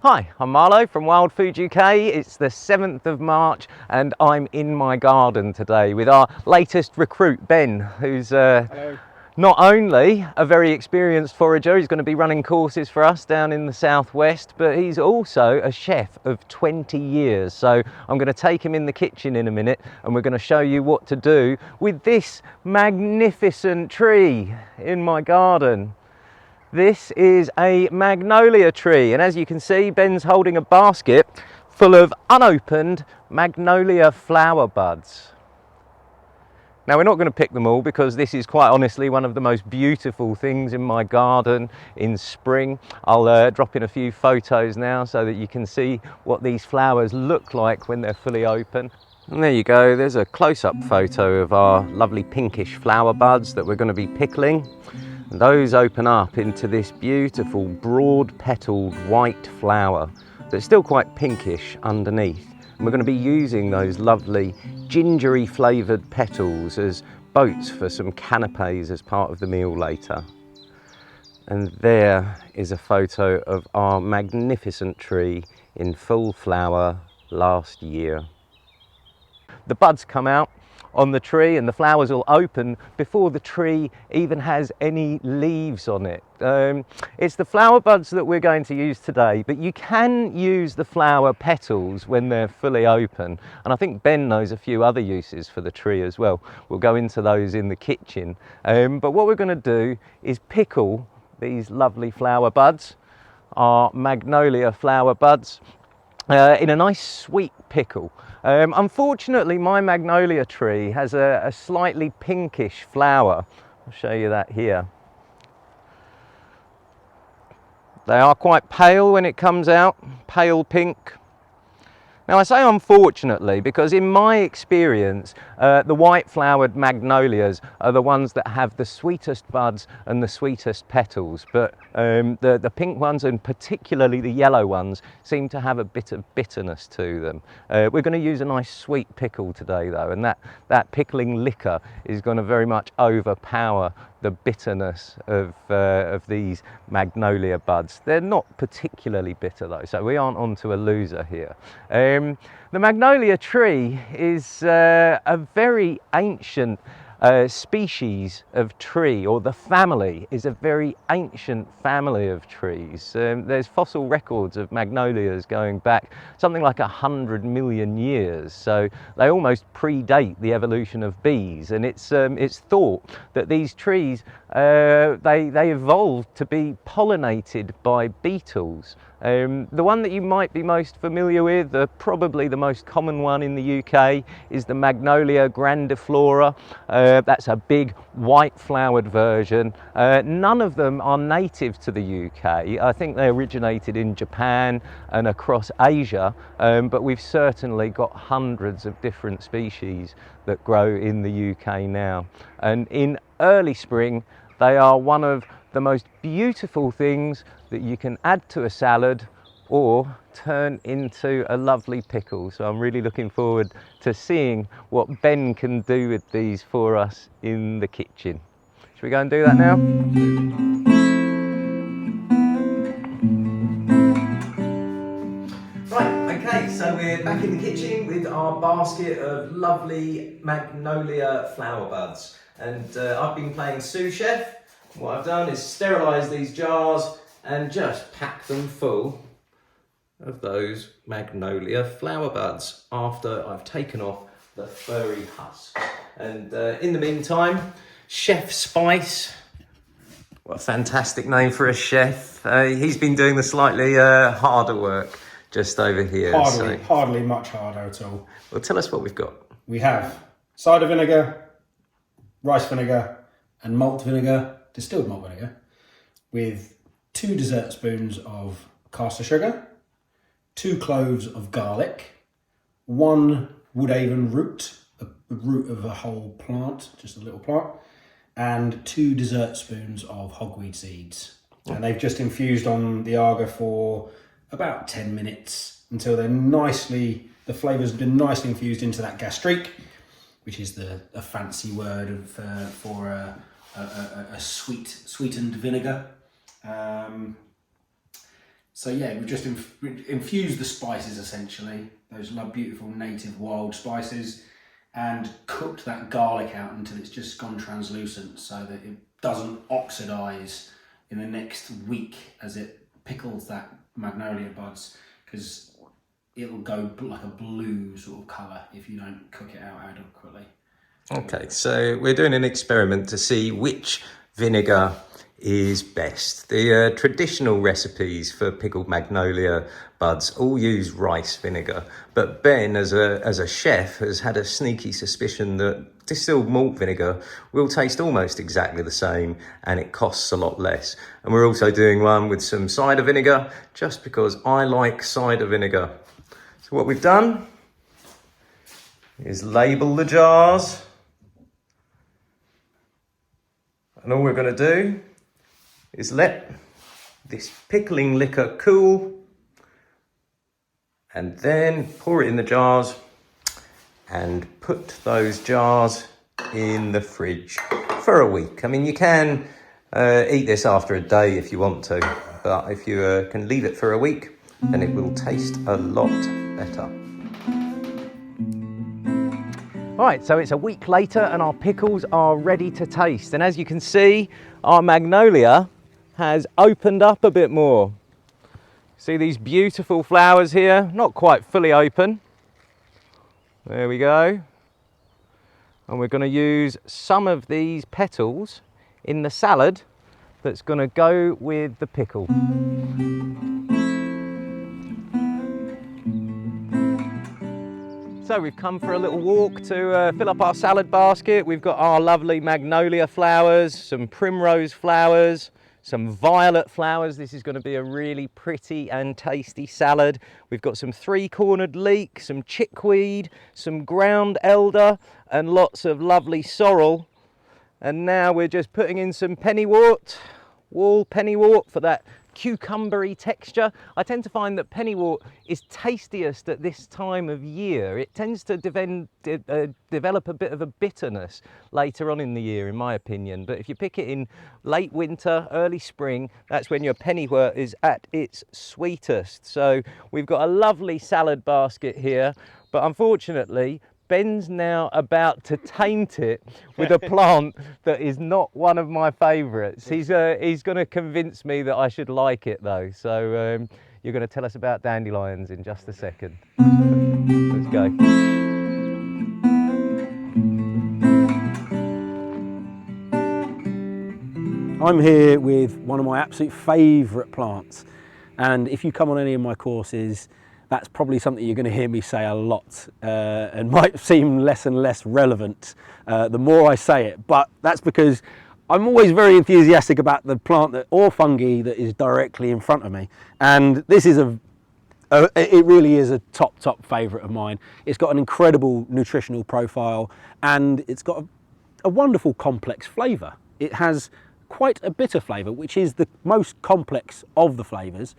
Hi, I'm Marlo from Wild Food UK. It's the 7th of March and I'm in my garden today with our latest recruit, Ben, who's not only a very experienced forager, he's going to be running courses for us down in the southwest, but he's also a chef of 20 years. So I'm going to take him in the kitchen in a minute and we're going to show you what to do with this magnificent tree in my garden. This is a magnolia tree, and as you can see, Ben's holding a basket full of unopened magnolia flower buds. Now, we're not going to pick them all because this is quite honestly one of the most beautiful things in my garden in spring. I'll drop in a few photos now so that you can see what these flowers look like when they're fully open. And there you go, there's a close-up photo of our lovely pinkish flower buds that we're going to be pickling. And those open up into this beautiful broad-petalled white flower that's still quite pinkish underneath. And we're going to be using those lovely gingery flavoured petals as boats for some canapes as part of the meal later. And there is a photo of our magnificent tree in full flower last year. The buds come out on the tree and the flowers will open before the tree even has any leaves on it. It's the flower buds that we're going to use today, but you can use the flower petals when they're fully open, and I think Ben knows a few other uses for the tree as well. We'll go into those in the kitchen, but what we're going to do is pickle these lovely flower buds, our magnolia flower buds, in a nice sweet pickle. Unfortunately, my magnolia tree has a slightly pinkish flower. I'll show you that here. They are quite pale when it comes out, pale pink. Now, I say unfortunately because in my experience, the white flowered magnolias are the ones that have the sweetest buds and the sweetest petals, but the pink ones and particularly the yellow ones seem to have a bit of bitterness to them. We're going to use a nice sweet pickle today though, and that pickling liquor is going to very much overpower the bitterness of these magnolia buds. They're not particularly bitter though, so we aren't onto a loser here. The magnolia tree is a very ancient species of tree, or the family is a very ancient family of trees. There's fossil records of magnolias going back something like 100 million years, so they almost predate the evolution of bees, and it's thought that these trees they evolved to be pollinated by beetles. The one that you might be most familiar with, probably the most common one in the UK, is the Magnolia grandiflora. That's a big white flowered version. None of them are native to the UK. I think they originated in Japan and across Asia, but we've certainly got hundreds of different species that grow in the UK now. And in early spring, they are one of the most beautiful things that you can add to a salad or turn into a lovely pickle. So I'm really looking forward to seeing what Ben can do with these for us in the kitchen. Should we go and do that now? Right, okay, so we're back in the kitchen with our basket of lovely magnolia flower buds. And I've been playing sous chef. What I've done is sterilise these jars and just pack them full of those magnolia flower buds after I've taken off the furry husks. And in the meantime, Chef Spice, what a fantastic name for a chef. He's been doing the slightly harder work just over here. Hardly much harder at all. Well, tell us what we've got. We have cider vinegar, rice vinegar and malt vinegar, distilled malt vinegar, with 2 dessert spoons of caster sugar, 2 cloves of garlic, 1 woodhaven root, the root of a whole plant, just a little plant, and 2 dessert spoons of hogweed seeds. And they've just infused on the agar for about 10 minutes until they're the flavours have been nicely infused into that gastrique, which is a fancy word for a sweetened vinegar. So yeah, we've just infused the spices essentially, those beautiful native wild spices, and cooked that garlic out until it's just gone translucent so that it doesn't oxidize in the next week as it pickles that magnolia buds, because it'll go like a blue sort of colour if you don't cook it out adequately. Okay, so we're doing an experiment to see which vinegar is best. The traditional recipes for pickled magnolia buds all use rice vinegar, but Ben, as a chef, has had a sneaky suspicion that distilled malt vinegar will taste almost exactly the same and it costs a lot less. And we're also doing one with some cider vinegar, just because I like cider vinegar. So what we've done is label the jars. And all we're going to do is let this pickling liquor cool and then pour it in the jars and put those jars in the fridge for a week. I mean, you can eat this after a day if you want to, but if you can leave it for a week, then it will taste a lot better. Right, so it's a week later and our pickles are ready to taste. And as you can see, our magnolia has opened up a bit more. See these beautiful flowers here? Not quite fully open. There we go. And we're going to use some of these petals in the salad that's going to go with the pickle. So we've come for a little walk to fill up our salad basket. We've got our lovely magnolia flowers, some primrose flowers, some violet flowers. This is going to be a really pretty and tasty salad. We've got some three-cornered leek, some chickweed, some ground elder, and lots of lovely sorrel. And now we're just putting in some pennywort, wall pennywort, for that cucumbery texture. I tend to find that pennywort is tastiest at this time of year. It tends to develop a bit of a bitterness later on in the year, in my opinion. But if you pick it in late winter, early spring, that's when your pennywort is at its sweetest. So we've got a lovely salad basket here, but unfortunately, Ben's now about to taint it with a plant that is not one of my favourites. He's going to convince me that I should like it though. So you're going to tell us about dandelions in just a second. Let's go. I'm here with one of my absolute favourite plants, and if you come on any of my courses, that's probably something you're going to hear me say a lot and might seem less and less relevant the more I say it, but that's because I'm always very enthusiastic about the plant or fungi that is directly in front of me, and this is it really is a top favourite of mine. It's got an incredible nutritional profile and it's got a wonderful complex flavour. It has quite a bitter flavour, which is the most complex of the flavours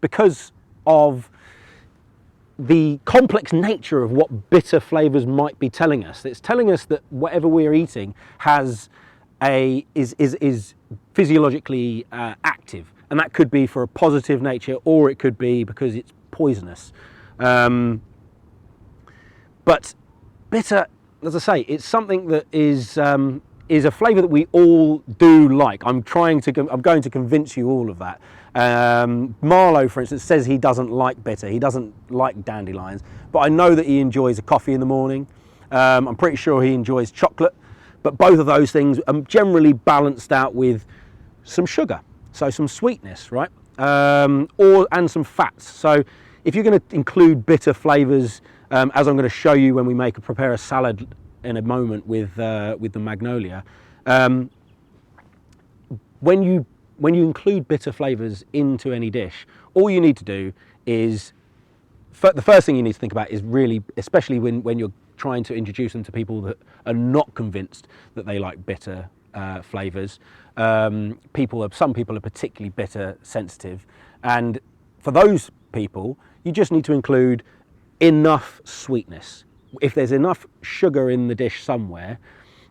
because of the complex nature of what bitter flavours might be telling us. It's telling us that whatever we're eating is physiologically active, and that could be for a positive nature, or it could be because it's poisonous. But bitter, as I say, it's something that is a flavour that we all do like. I'm going to convince you all of that. Marlowe, for instance, says he doesn't like bitter. He doesn't like dandelions, but I know that he enjoys a coffee in the morning. I'm pretty sure he enjoys chocolate, but both of those things are generally balanced out with some sugar, so some sweetness, right? And some fats. So if you're going to include bitter flavours, as I'm going to show you when we prepare a salad in a moment with the magnolia, when you include bitter flavours into any dish, all you need to do is, the first thing you need to think about is really, especially when you're trying to introduce them to people that are not convinced that they like bitter flavours. Some people are particularly bitter sensitive, and for those people, you just need to include enough sweetness. If there's enough sugar in the dish somewhere,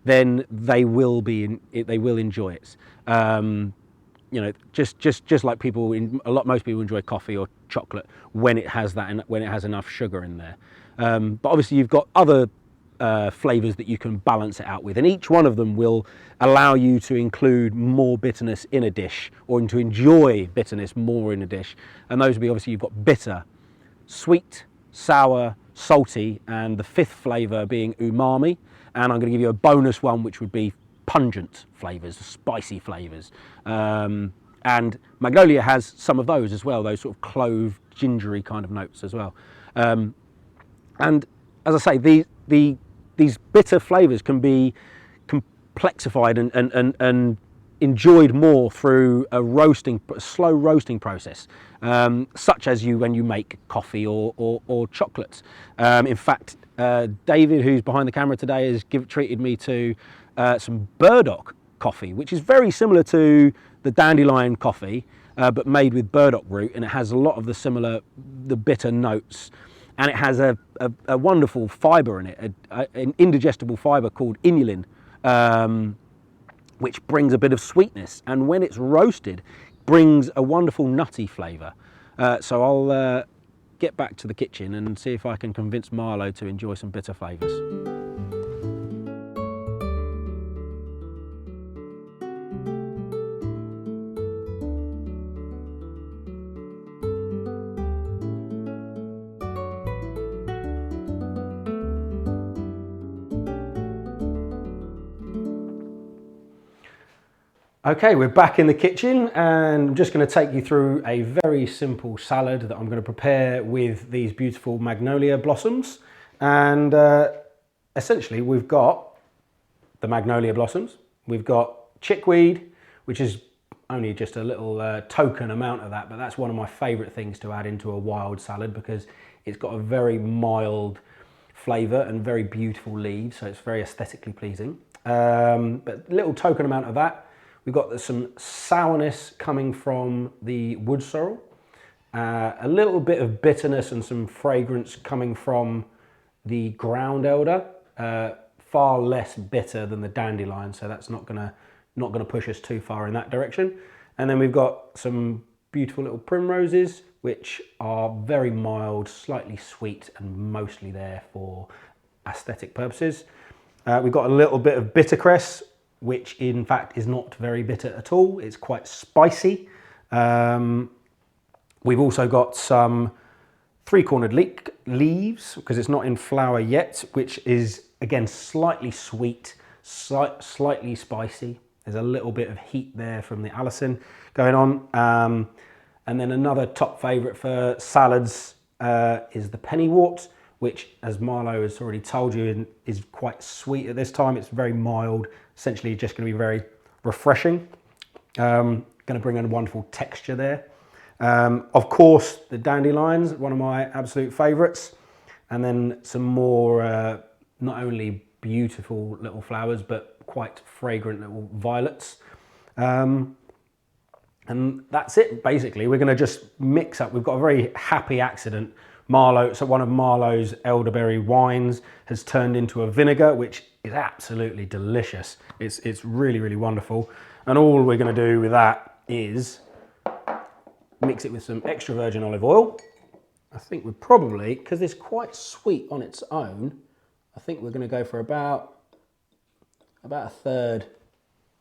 then they will enjoy it. you know, just like most people enjoy coffee or chocolate when it has enough sugar in there. But obviously you've got other flavours that you can balance it out with, and each one of them will allow you to include more bitterness in a dish, or to enjoy bitterness more in a dish. And those will be, obviously you've got bitter, sweet, sour, salty, and the fifth flavour being umami. And I'm going to give you a bonus one, which would be pungent flavours, spicy flavours. And Magnolia has some of those as well, those sort of clove, gingery kind of notes as well. And as I say, these bitter flavours can be complexified and enjoyed more through a slow roasting process, such as when you make coffee or chocolates. In fact, David, who's behind the camera today, has treated me to some burdock coffee, which is very similar to the dandelion coffee, but made with burdock root, and it has a lot of the bitter notes. And it has a wonderful fibre in it, an indigestible fibre called inulin, which brings a bit of sweetness. And when it's roasted, brings a wonderful nutty flavour. So I'll get back to the kitchen and see if I can convince Marlo to enjoy some bitter flavours. Okay, we're back in the kitchen, and I'm just going to take you through a very simple salad that I'm going to prepare with these beautiful magnolia blossoms. And essentially we've got the magnolia blossoms, we've got chickweed, which is only just a little token amount of that, but that's one of my favourite things to add into a wild salad because it's got a very mild flavour and very beautiful leaves, so it's very aesthetically pleasing. But little token amount of that. We've got some sourness coming from the wood sorrel, a little bit of bitterness and some fragrance coming from the ground elder, far less bitter than the dandelion, so that's not gonna push us too far in that direction. And then we've got some beautiful little primroses, which are very mild, slightly sweet, and mostly there for aesthetic purposes. We've got a little bit of bittercress, which in fact is not very bitter at all. It's quite spicy. We've also got some three-cornered leaves, because it's not in flower yet, which is again slightly sweet, slightly spicy. There's a little bit of heat there from the allicin going on. And then another top favourite for salads is the pennywort, which, as Marlo has already told you, is quite sweet at this time. It's very mild, essentially just going to be very refreshing. Going to bring in a wonderful texture there. Of course, the dandelions, one of my absolute favourites. And then some more, not only beautiful little flowers, but quite fragrant little violets. And that's it, basically. We're going to just mix up. We've got a very happy accident. Marlo, so one of Marlo's elderberry wines has turned into a vinegar, which is absolutely delicious. It's really, really wonderful. And all we're going to do with that is mix it with some extra virgin olive oil. I think we're probably, because it's quite sweet on its own, I think we're going to go for about a third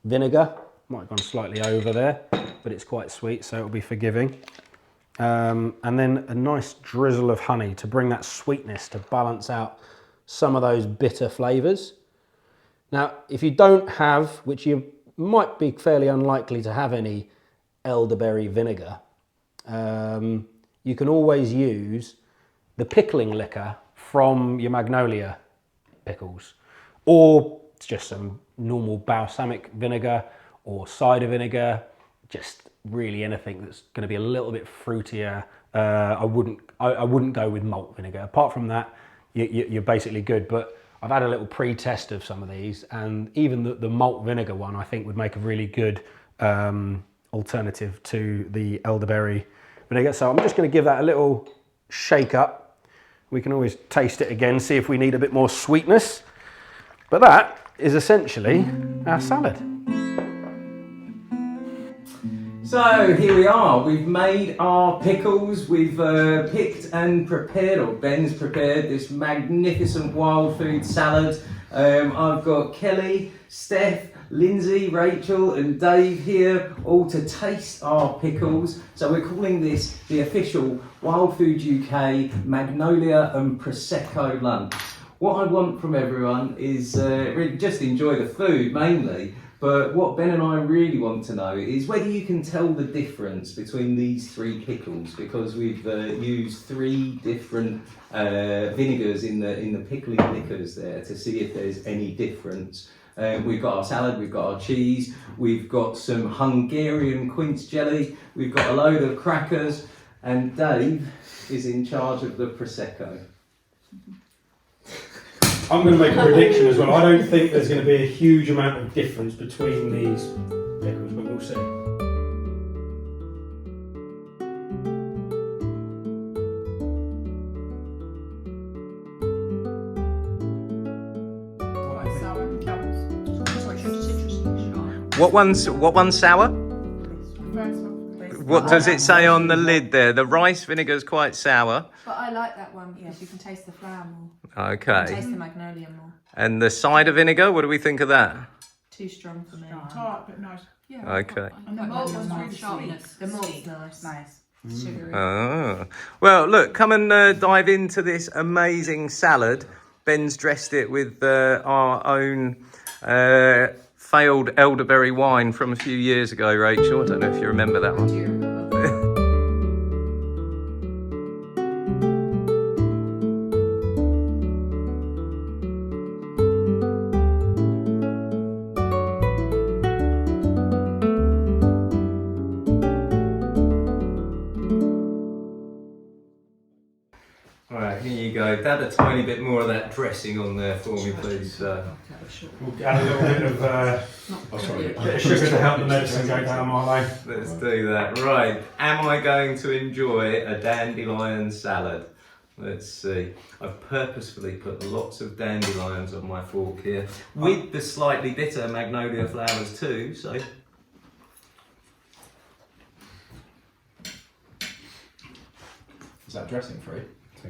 vinegar. Might have gone slightly over there, but it's quite sweet, so it'll be forgiving. And then a nice drizzle of honey to bring that sweetness to balance out some of those bitter flavours. Now, if you don't have, which you might be fairly unlikely to have any elderberry vinegar, you can always use the pickling liquor from your magnolia pickles, or just some normal balsamic vinegar or cider vinegar, just really anything that's going to be a little bit fruitier. I wouldn't go with malt vinegar. Apart from that, you're basically good. But I've had a little pre-test of some of these, and even the malt vinegar one I think would make a really good alternative to the elderberry vinegar. So I'm just going to give that a little shake up. We can always taste it again, see if we need a bit more sweetness. But that is essentially our salad. So here we are, we've made our pickles, we've picked and prepared, or Ben's prepared, this magnificent wild food salad. I've got Kelly, Steph, Lindsay, Rachel and Dave here, all to taste our pickles. So we're calling this the official Wild Food UK Magnolia and Prosecco lunch. What I want from everyone is really just enjoy the food mainly, but what Ben and I really want to know is whether you can tell the difference between these three pickles, because we've used three different vinegars in the pickling liquors there to see if there's any difference. We've got our salad, we've got our cheese, we've got some Hungarian quince jelly, we've got a load of crackers, and Dave is in charge of the Prosecco. I'm going to make a prediction as well. I don't think there's going to be a huge amount of difference between these pickles, but we'll see. What one's sour? What does it say on the lid there? The rice vinegar's quite sour. But I like that one because you can taste the flour more. Okay. Taste the magnolia more. And the cider vinegar, what do we think of that? Too strong for me. Tart, but nice. Yeah. Okay. And the malt was really sharpness. The malt's nice. Sugary. Oh. Well, look, come and dive into this amazing salad. Ben's dressed it with our own failed elderberry wine from a few years ago, Rachel. I don't know if you remember that one. Do you remember? All right, here you go. Add a tiny bit more of that dressing on there for me, please. We'll add a little bit of bit of sugar to help the medicine go down my way. Let's do that. Right, am I going to enjoy a dandelion salad? Let's see. I've purposefully put lots of dandelions on my fork here, with the slightly bitter magnolia flowers too, so... Is that dressing free?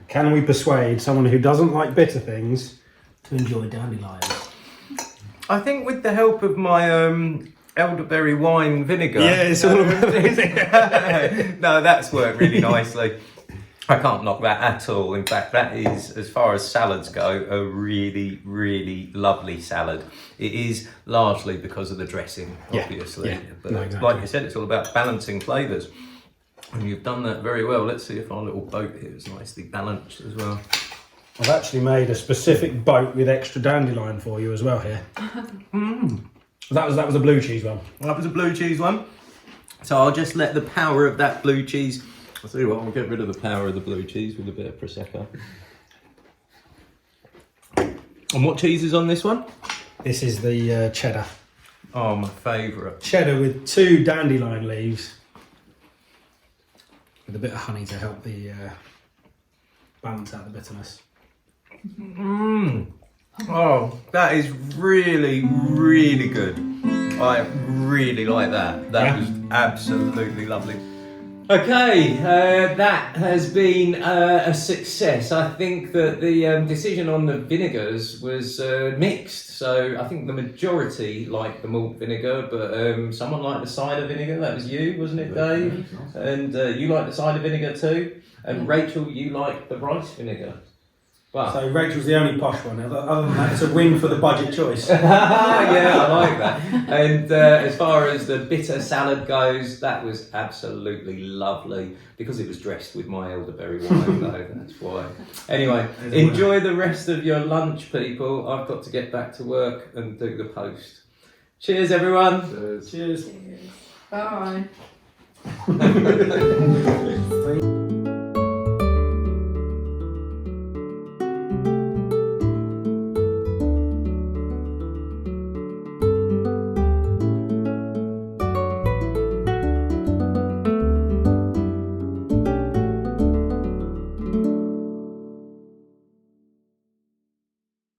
Can we persuade someone who doesn't like bitter things to enjoy dandelions? I think with the help of my elderberry wine vinegar... Yeah, it's all about it. No, that's worked really nicely. I can't knock that at all. In fact, that is, as far as salads go, a really, really lovely salad. It is largely because of the dressing, obviously. Yeah. But No, exactly. like you said, it's all about balancing flavours. And you've done that very well. Let's see if our little boat here is nicely balanced as well. I've actually made a specific boat with extra dandelion for you as well here. That was a blue cheese one. That was a blue cheese one. So I'll just let the power of that blue cheese... I'll tell you what, I'll get rid of the power of the blue cheese with a bit of Prosecco. And what cheese is on this one? This is the cheddar. Oh, my favourite. Cheddar with 2 dandelion leaves. With a bit of honey to help the balance out the bitterness. Oh, that is really, really good. I really like that. That was absolutely lovely. Okay, that has been a success. I think that the decision on the vinegars was mixed. So I think the majority liked the malt vinegar, but someone liked the cider vinegar. That was you, wasn't it, Dave? And you liked the cider vinegar too. And Rachel, you liked the rice vinegar. Wow. So Rachel's the only posh one. Other than that, it's a win for the budget choice. Yeah, I like that. And as far as the bitter salad goes, that was absolutely lovely because it was dressed with my elderberry wine, though. That's why. Anyway, enjoy the rest of your lunch, people. I've got to get back to work and do the post. Cheers, everyone. Cheers. Bye.